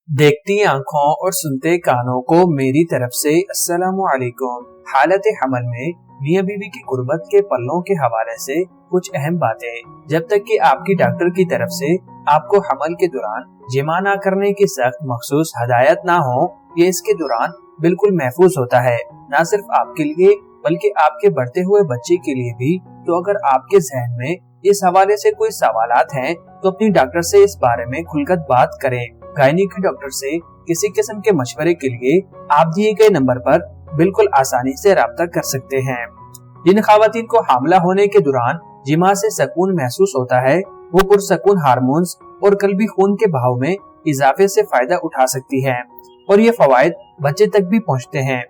देखती आंखों और सुनते कानों को मेरी तरफ से अस्सलामु अलैकुम। हालत हमल में मियां बीवी की गुर्बत के पलों के हवाले से कुछ अहम बातें। जब तक कि आपकी डॉक्टर की तरफ से आपको हमल के दौरान जिमा ना करने की सख्त मखसूस हदायत ना हो, ये इसके दौरान बिल्कुल महफूज होता है, न सिर्फ आपके लिए बल्कि आपके बढ़ते हुए बच्चे के लिए भी। तो अगर आपके जहन में इस हवाले से कोई सवालात हैं तो अपनी डॉक्टर से इस बारे में खुलकर बात करें। गायनिक डॉक्टर से किसी किस्म के मशवरे के लिए आप दिए गए नंबर पर बिल्कुल आसानी से राब्ता कर सकते हैं। जिन खवातीन को हामला होने के दौरान जिमा से सुकून महसूस होता है, वो पुरसकून हार्मोन्स और कल्बी खून के बहाव में इजाफे से फायदा उठा सकती हैं और ये फवायद बच्चे तक भी पहुंचते हैं।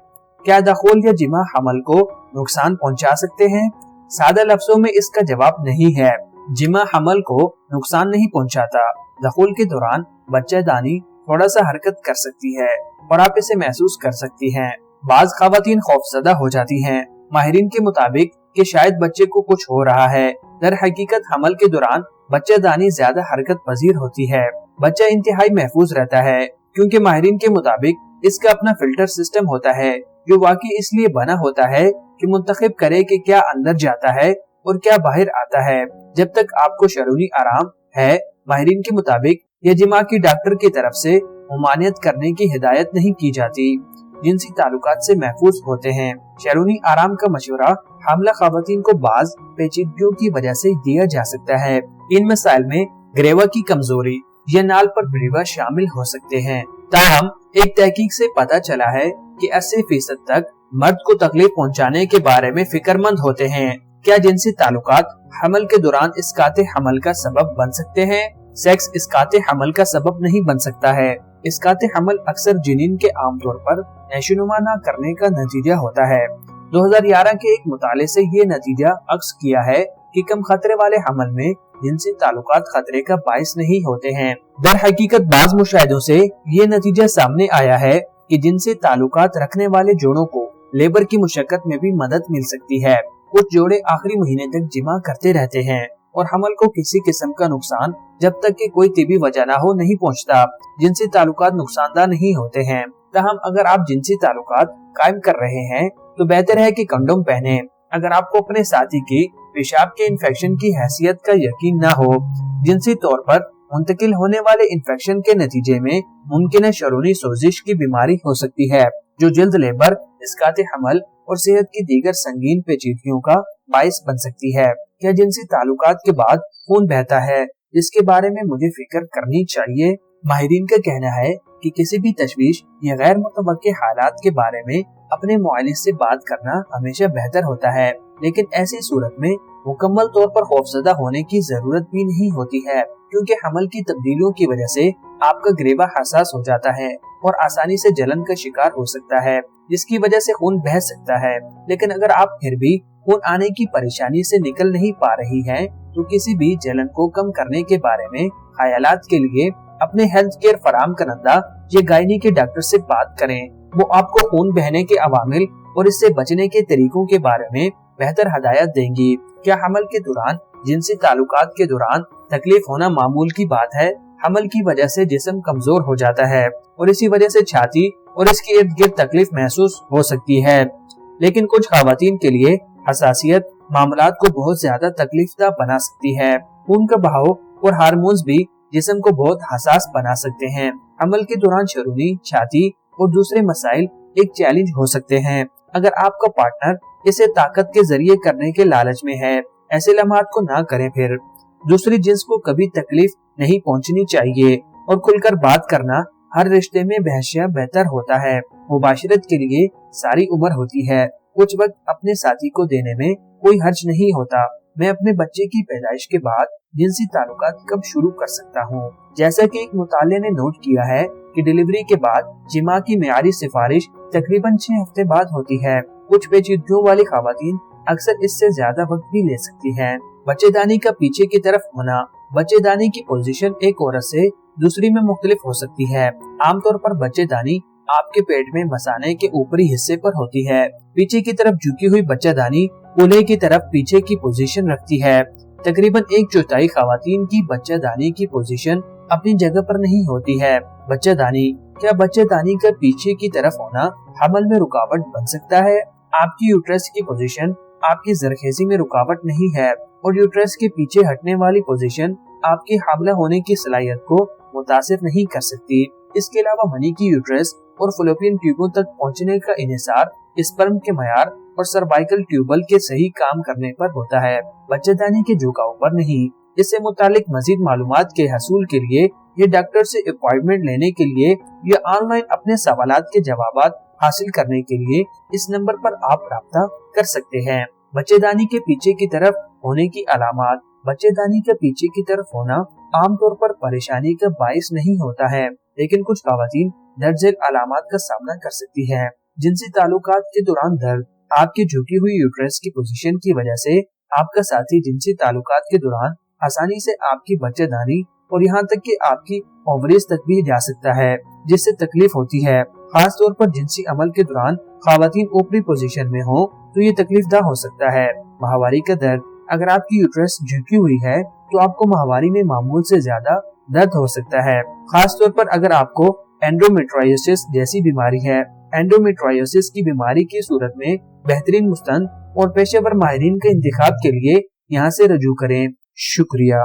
क्या दखूल या जिमा हमल को नुकसान पहुंचा सकते हैं? सादा लफ्जों में इसका जवाब नहीं है। जिमा हमल को नुकसान नहीं पहुंचाता। दखूल के दौरान बच्चा दानी थोड़ा सा हरकत कर सकती है और आप इसे महसूस कर सकती हैं। बाज खवातीन खौफजदा हो जाती हैं, माहिरीन के मुताबिक कि शायद बच्चे को कुछ हो रहा है। दर हकीकत हमल के दौरान बच्चा दानी ज्यादा हरकत पजीर होती है। बच्चा इंतहाई महफूज रहता है क्योंकि माहिरीन के मुताबिक इसका अपना फिल्टर सिस्टम होता है जो वाकई इसलिए बना होता है कि मुंतखब करे कि क्या अंदर जाता है और क्या बाहर आता है। जब तक आपको शरूनी आराम है, माहिरीन के मुताबिक यह जिमा की डॉक्टर की तरफ से मुमानियत करने की हिदायत नहीं की जाती। जिनसी ताल्लुकात से महफूज होते हैं। शरूनी आराम का मशवरा हामला खवातीन को बाज पेचीदगियों की वजह से दिया जा सकता है। इन मसाइल में ग्रेवा की कमजोरी या नाल पर ब्रीवा शामिल हो सकते हैं। ताहम एक तहकीक से पता चला है कि 80% तक मर्द को तकलीफ पहुंचाने के बारे में फिक्रमंद होते हैं। क्या जिनसी ताल्लुकात हमल के दौरान इसकाते हमल का सबब बन सकते हैं? सेक्स इसकाते हमल का सबब नहीं बन सकता है। इसकाते हमल अक्सर जिनीन के आमतौर पर नशोनुमा न करने का नतीजा होता है। 2011 के एक मुताले से ये नतीजा अक्स किया है कि कम खतरे वाले हमल में जिनसी ताल्लुकात खतरे का बाइस नहीं होते हैं। दर हकीकत बाज मुशाहिदों से ये नतीजा सामने आया है कि जिनसी ताल्लुकात रखने वाले जोड़ों को लेबर की मुशक्कत में भी मदद मिल सकती है। कुछ जोड़े आखिरी महीने तक जिमा करते रहते हैं और हमल को किसी किस्म का नुकसान जब तक कि कोई तिबी वजह न हो नहीं पहुंचता। जिनसी ताल्लुकात नुकसानदा नहीं होते हैं। तहम अगर आप जिनसी ताल्लुकात कायम कर रहे हैं तो बेहतर है कि कंडोम पहने। अगर आपको अपने साथी की पेशाब के इन्फेक्शन की हैसियत का यकीन न हो, जिनसी तौर पर मुंतकिल होने वाले इन्फेक्शन के नतीजे में मुमकिन शरूनी सोजिश की बीमारी हो सकती है जो जल्द लेबर, इसकाते हमल और सेहत की दीगर संगीन पेचीदगियों का बाइस बन सकती है। क्या जिनसी ताल्लुकात के बाद खून बहता है, इसके बारे में मुझे फिक्र करनी चाहिए? माहिरीन का कहना है कि किसी भी तशवीश या गैर मुतवक्के हालात के बारे में अपने मुआलिज से बात करना हमेशा बेहतर होता है, लेकिन ऐसी सूरत में मुकम्मल तौर पर खौफजदा होने की जरूरत भी नहीं होती है क्योंकि हमल की तब्दीलियों की वजह से आपका ग्रेवा हसास हो जाता है और आसानी से जलन का शिकार हो सकता है, जिसकी वजह से खून बह सकता है। लेकिन अगर आप फिर भी खून आने की परेशानी से निकल नहीं पा रही हैं, तो किसी भी जलन को कम करने के बारे में ख्यालात के लिए अपने हेल्थ केयर फराम करंदा या गायनी के डॉक्टर से बात करें। वो आपको खून बहने के अवामिल और इससे बचने के तरीकों के बारे में बेहतर हदायत देंगी। क्या हमल के दौरान जिनसी ताल्लुकात के दौरान तकलीफ होना मामूल की बात है? हमल की वजह से जिस्म कमजोर हो जाता है और इसी वजह से छाती और इसके इर्द गिर्द तकलीफ महसूस हो सकती है। लेकिन कुछ खवातीन के लिए हसासियत मामलात को बहुत ज्यादा तकलीफदा बना सकती है। खून का बहाव और हार्मोन्स भी जिस्म को बहुत हसास बना सकते हैं। हमल के दौरान शरूनी, छाती और दूसरे मसाइल एक चैलेंज हो सकते हैं। अगर आपका पार्टनर इसे ताकत के जरिए करने के लालच में है, ऐसे लम्हात को ना करें। फिर दूसरी जिन्स को कभी तकलीफ नहीं पहुंचनी चाहिए और खुलकर बात करना हर रिश्ते में बहशिया बेहतर होता है। मुबाशरत के लिए सारी उम्र होती है। कुछ वक्त अपने साथी को देने में कोई हर्ज नहीं होता। मैं अपने बच्चे की पैदाइश के बाद जिनसी ताल्लुकात कब शुरू कर सकता हूँ? जैसा कि एक मुताले ने नोट किया है कि डिलीवरी के बाद जिमा की मेयारी सिफारिश तकरीबन 6 हफ्ते बाद होती है। कुछ पेचीदगियों वाली खवातीन अक्सर इससे ज्यादा वक्त भी ले सकती हैं। बच्चेदानी का पीछे की तरफ होना। बच्चेदानी की पोजीशन एक औरत से दूसरी में मुख्तलिफ हो सकती है। आमतौर पर बच्चेदानी आपके पेट में मसाने के ऊपरी हिस्से पर होती है। पीछे की तरफ झुकी हुई बच्चेदानी कूल्हे की तरफ पीछे की पोजीशन रखती है। तकरीबन 1/4 खवातीन की बच्चेदानी की पोजीशन अपनी जगह पर नहीं होती है। बच्चेदानी, क्या बच्चेदानी का पीछे की तरफ होना हमल में रुकावट बन सकता है? आपकी यूट्रस की पोजीशन आपकी जरखेजी में रुकावट नहीं है और यूट्रस के पीछे हटने वाली पोजीशन आपकी हामला होने की सलाहियत को मुतासिर नहीं कर सकती। इसके अलावा मनी की यूट्रस और फलोपियन ट्यूबों तक पहुंचने का इन्हिसार स्पर्म के मयार और सर्वाइकल ट्यूबल के सही काम करने पर होता है, बच्चेदानी के झुकाव पर नहीं। इससे मुतालिक मजीद मालूमात के हसूल के लिए ये डॉक्टर से अपॉइंटमेंट लेने के लिए या ऑनलाइन अपने सवालात के जवाबात हासिल करने के लिए इस नंबर पर आप राब्ता कर सकते हैं। बच्चेदानी के पीछे की तरफ होने की अलामात। बच्चेदानी के पीछे की तरफ होना आमतौर पर परेशानी का बाइस नहीं होता है, लेकिन कुछ खवातीन दर्द झेल अलामात का सामना कर सकती हैं। जिनसी ताल्लुकात के दौरान दर्द, आपकी झुकी हुई यूट्रस की पोजीशन की वजह से आपका साथी जिनसी ताल्लुकात के दौरान आसानी से आपकी बच्चेदानी और यहाँ तक कि आपकी ओवरीज तक भी जा सकता है, जिससे तकलीफ होती है। खास तौर पर जिनसी अमल के दौरान खवातीन ऊपरी पोजीशन में हो तो ये तकलीफदा हो सकता है। माहवारी का दर्द, अगर आपकी यूट्रस झुकी हुई है तो आपको माहवारी में मामूल से ज्यादा दर्द हो सकता है, खास तौर पर अगर आपको एंडोमेट्रियोसिस जैसी बीमारी है। एंडोमेट्रियोसिस की बीमारी की सूरत में बेहतरीन मुस्तंद और पेशेवर माहिरीन के इंतखाब के लिए यहाँ से रजू करें। शुक्रिया।